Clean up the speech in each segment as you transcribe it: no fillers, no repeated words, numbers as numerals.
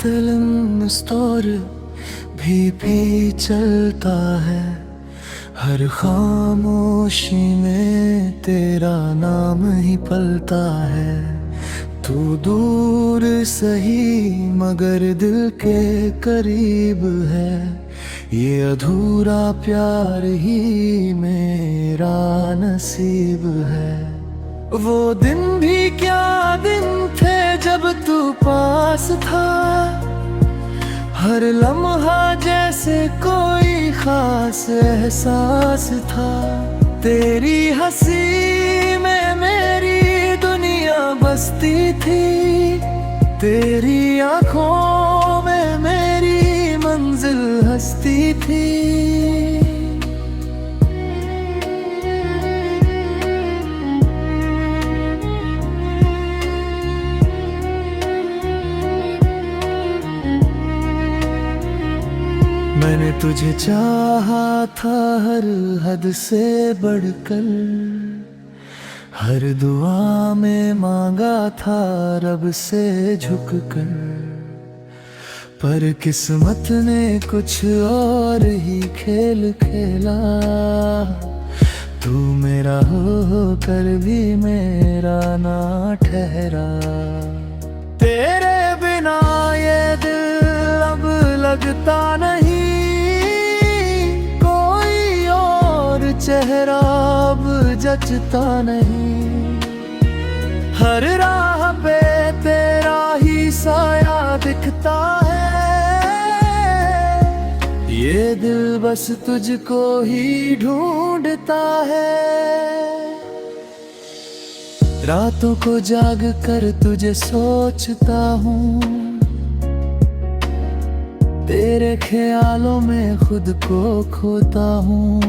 Film store भी चलता है। हर खामोशी में तेरा नाम ही पलता है। तू दूर सही मगर दिल के करीब है। ये अधूरा प्यार ही मेरा नसीब है। वो दिन भी क्या दिन थे जब तू पास था। हर लम्हा जैसे कोई खास एहसास था। तेरी हंसी में मेरी दुनिया बसती थी। तेरी आंखों में मेरी मंजिल हंसती थी। मैंने तुझे चाहा था हर हद से बढ़कर। हर दुआ में मांगा था रब से झुककर। पर किस्मत ने कुछ और ही खेल खेला। तू मेरा होकर भी मेरा ना ठहरा। तेरे बिना ये दिल अब लगता नहीं। चेहरा अब जचता नहीं। हर राह पे तेरा ही साया दिखता है। ये दिल बस तुझको ही ढूंढता है। रातों को जाग कर तुझे सोचता हूँ। तेरे ख्यालों में खुद को खोता हूँ।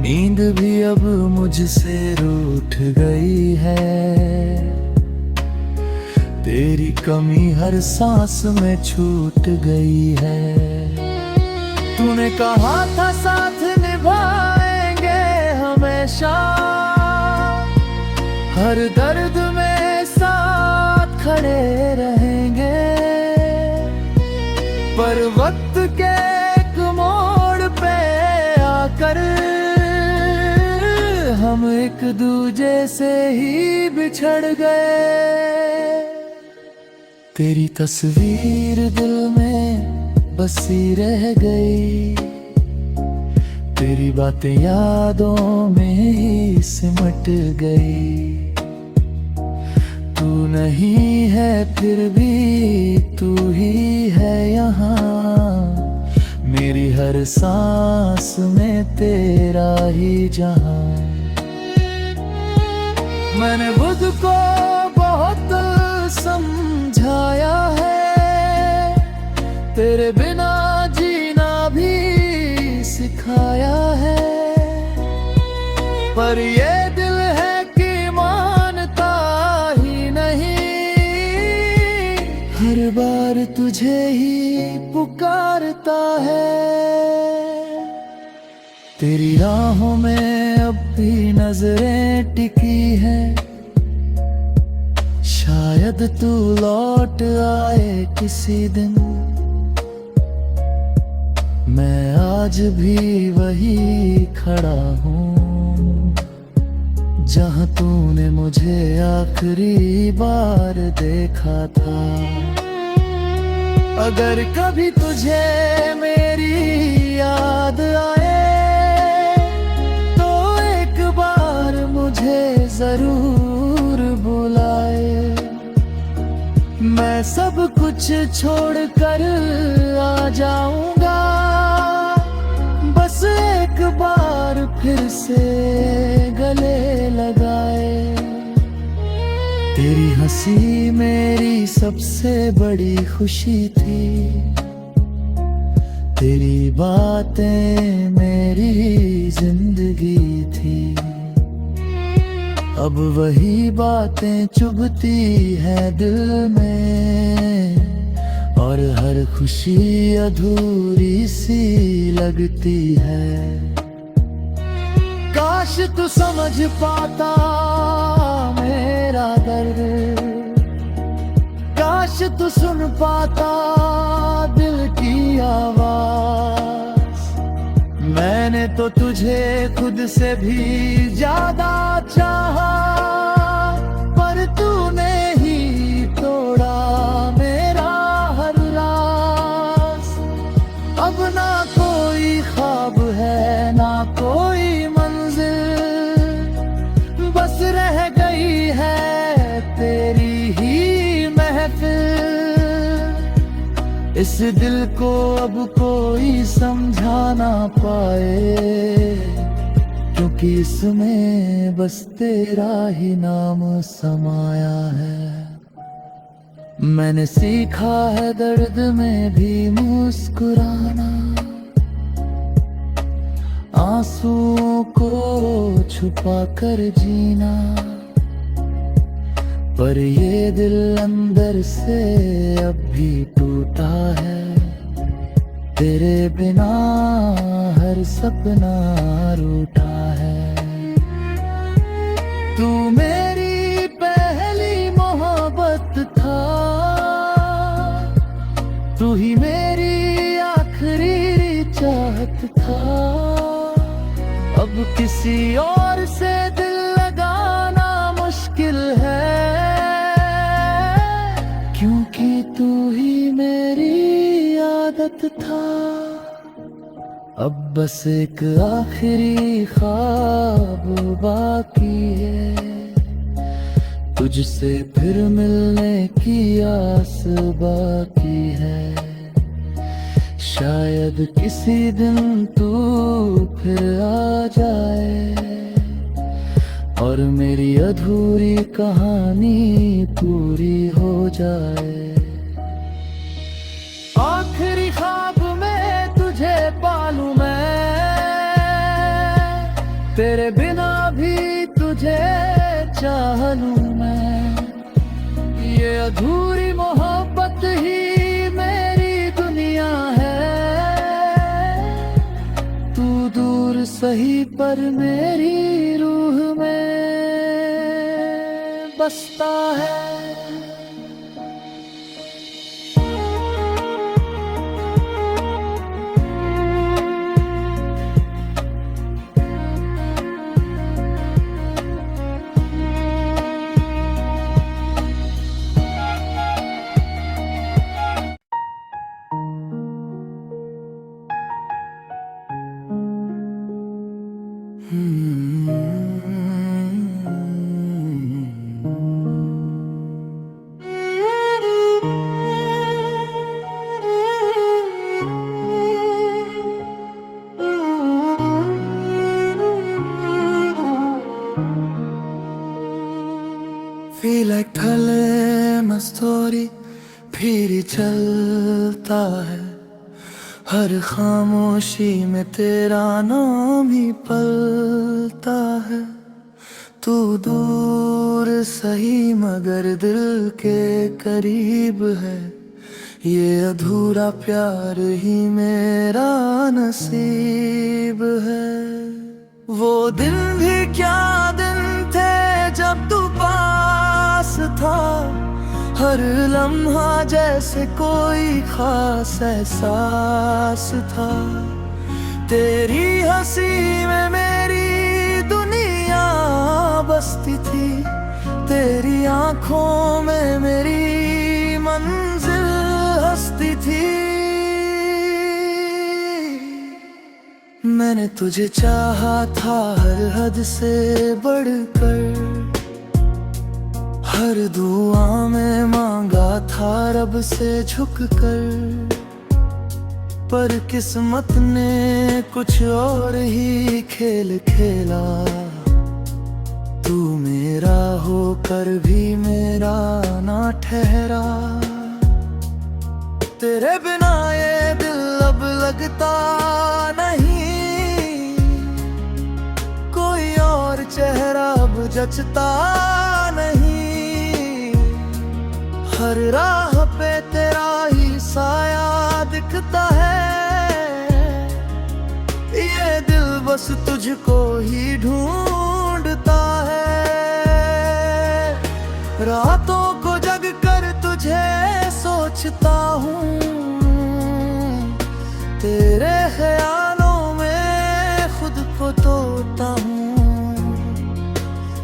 नींद भी अब मुझसे रूठ गई है। तेरी कमी हर सांस में छूट गई है। तूने कहा था साथ निभाएंगे हमेशा। हर दर्द में साथ खड़े रहेंगे। पर वक्त के एक मोड़ पे आकर हम एक दूजे से ही बिछड़ गए। तेरी तस्वीर दिल में बसी रह गई। तेरी बातें यादों में ही सिमट गई। तू नहीं है फिर भी तू ही है यहाँ। मेरी हर सांस में तेरा ही जहां। मैंने खुद को बहुत समझाया है। तेरे बिना जीना भी सिखाया है। पर ये दिल है कि मानता ही नहीं। हर बार तुझे ही पुकारता है। तेरी राहों में अब भी नजरें टिकी हैं। शायद तू लौट आए किसी दिन। मैं आज भी वही खड़ा हूँ जहाँ तूने मुझे आखिरी बार देखा था। अगर कभी तुझे मेरी याद आए मुझे जरूर बुलाए। मैं सब कुछ छोड़कर आ जाऊंगा। बस एक बार फिर से गले लगाए। तेरी हंसी मेरी सबसे बड़ी खुशी थी। तेरी बातें मेरी जिंदगी थी। अब वही बातें चुभती है दिल में। और हर खुशी अधूरी सी लगती है। काश तू समझ पाता मेरा दर्द। काश काश तू सुन पाता दिल की आवाज। मैंने तो तुझे खुद से भी ज्यादा चाहा, पर तूने ही तोड़ा मेरा हर राज। अब ना कोई ख्वाब है ना कोई मंजिल, बस रह गई है तेरी ही महफिल। इस दिल को अब कोई समझा ना पाए, क्योंकि इसमें बस तेरा ही नाम समाया है। मैंने सीखा है दर्द में भी मुस्कुराना, आंसुओं को छुपा कर जीना। पर ये दिल अंदर से अब भी टूटा है, तेरे बिना हर सपना रूठा है। तू मेरी पहली मोहब्बत था, तू ही मेरी आखिरी चाहत था। अब किसी और से दिल लगाना मुश्किल है, क्योंकि तू ही मेरी आदत था। अब बस एक आखिरी ख्वाब बाकी है, तुझसे फिर मिलने की आस बाकी है। शायद किसी दिन तू फिर आ जाए, और मेरी अधूरी कहानी पूरी हो जाए। आखिरी ख्वाब में तुझे पालूं मैं, तेरे बिना भी तुझे चाह लूं मैं। ये अधूरी मोहब्बत ही मेरी दुनिया है, तू दूर सही पर मेरी रूह में बसता है। Feel like telling my story, फिर चलता है। हर खामोशी में तेरा नाम ही पलता है। तू दूर सही मगर दिल के करीब है, ये अधूरा प्यार ही मेरा नसीब है। वो दिन भी क्या दिन थे जब तू पास था, हर लम्हा जैसे कोई खास एहसास था। तेरी हंसी में मेरी दुनिया बसती थी, तेरी आंखों में मेरी मंजिल हंसती थी। मैंने तुझे चाहा था हर हद से बढ़कर, हर दुआ में मांगा था रब से झुककर। पर किस्मत ने कुछ और ही खेल खेला, तू मेरा होकर भी मेरा ना ठहरा। तेरे बिना ये दिल अब लगता नहीं, कोई और चेहरा अब जचता नहीं। हर राह पे तेरा ही साया दिखता है, ये दिल बस तुझको ही ढूंढता है। रातों को जग कर तुझे सोचता हूँ, तेरे ख्यालों में खुद को तोड़ता हूँ।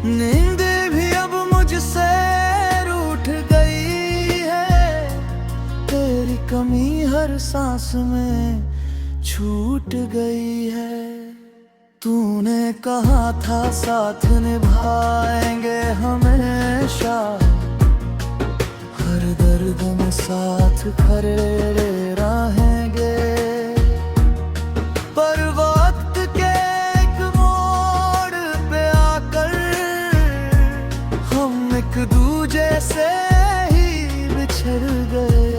नींद भी अब मुझसे रूठ गई है, तेरी कमी हर सांस में छूट गई है। तूने कहा था साथ निभाएंगे हमेशा, हर दर्द में साथ खड़े रहेंगे। पर वक्त के एक मोड़ पे आकर हम एक दूजे से ही बिछड़ गए।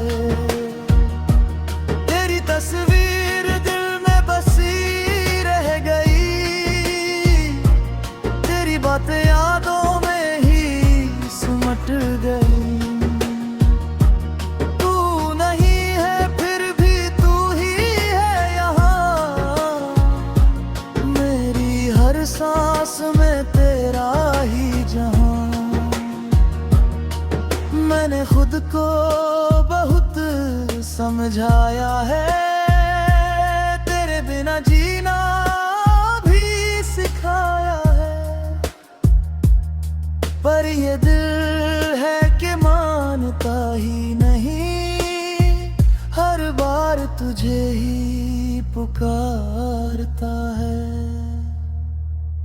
तेरी तस्वीर दिल में बसी रह गई, तेरी बातें यादों में ही सिमट गई। सांस में तेरा ही जहां, मैंने खुद को बहुत समझाया है, तेरे बिना जीना भी सिखाया है। पर ये दिल है कि मानता ही नहीं, हर बार तुझे ही पुकारता है।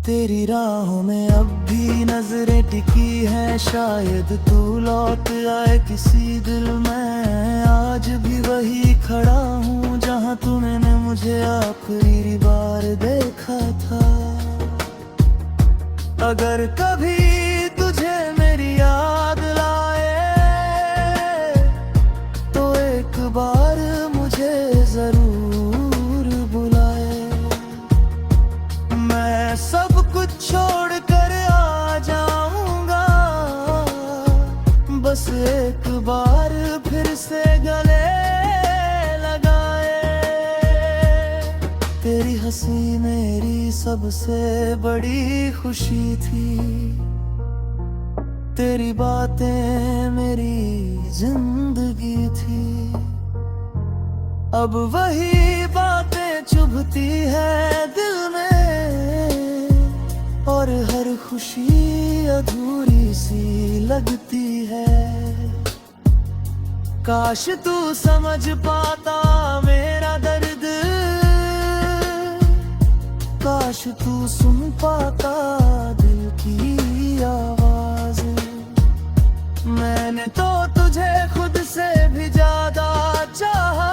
तेरी राहों में अब भी नजरें टिकी हैं, शायद तू लौट आए किसी दिल में। आज भी वही खड़ा हूँ जहाँ तूने मुझे आखिरी बार देखा था। अगर कभी तुझे मेरी याद लाए तो एक बार मुझे जरूर बुलाए। मैं सब कुछ छोड़ कर आ जाऊंगा, बस एक बार फिर से गले लगाए। तेरी हंसी मेरी सबसे बड़ी खुशी थी, तेरी बातें मेरी जिंदगी थी। अब वही बातें चुभती है दिल में, और हर खुशी अधूरी सी लगती है। काश तू समझ पाता मेरा दर्द, काश तू सुन पाता दिल की आवाज। मैंने तो तुझे खुद से भी ज्यादा चाहा,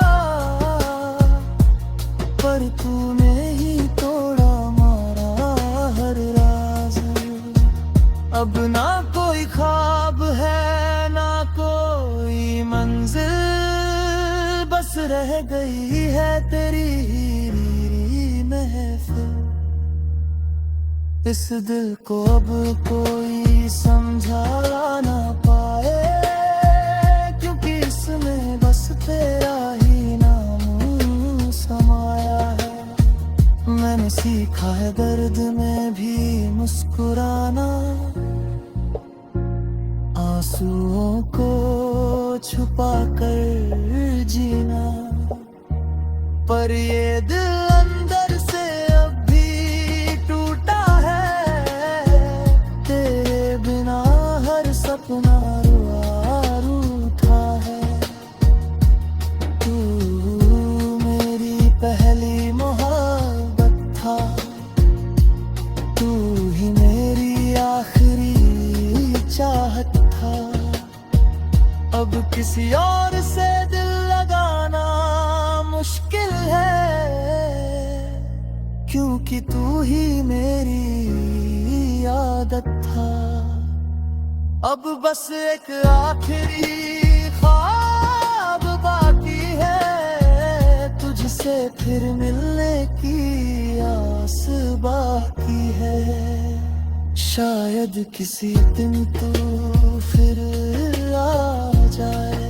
पर तूने ही तोड़ा अब ना कोई ख्वाब है ना कोई मंजिल, बस रह गई है तेरी ही महफिल। इस दिल को अब कोई समझा ना पाए, क्योंकि इसमें बस तेरा ही नाम समाया है। मैंने सीखा है दर्द में भी मुस्कुराना, आंसुओं को छुपा कर जीना। पर ये दिल अंदर से अब भी टूटा है, तेरे बिना हर सपना रुआ रूठा है। तू मेरी पहली मोहब्बत था, तू ही मेरी आखिरी चाहत था। अब किसी और से दिल लगाना मुश्किल है, क्योंकि तू ही मेरी आदत था। अब बस एक आखिरी ख्वाब बाकी है, तुझसे फिर मिलने की आस बाकी है। शायद किसी दिन तो फिर आ जाए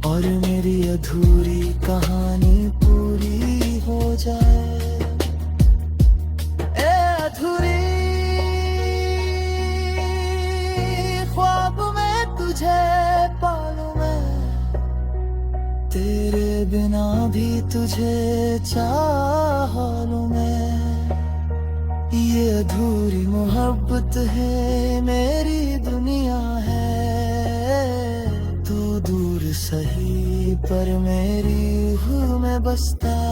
और मेरी अधूरी कहानी पूरी हो जाए। ए अधूरी ख्वाब में तुझे पालूं मैं, बिना भी तुझे चाह लूं मैं। ये अधूरी मोहब्बत है, मेरी दुनिया है। तू दूर सही पर मेरी रूह में बसता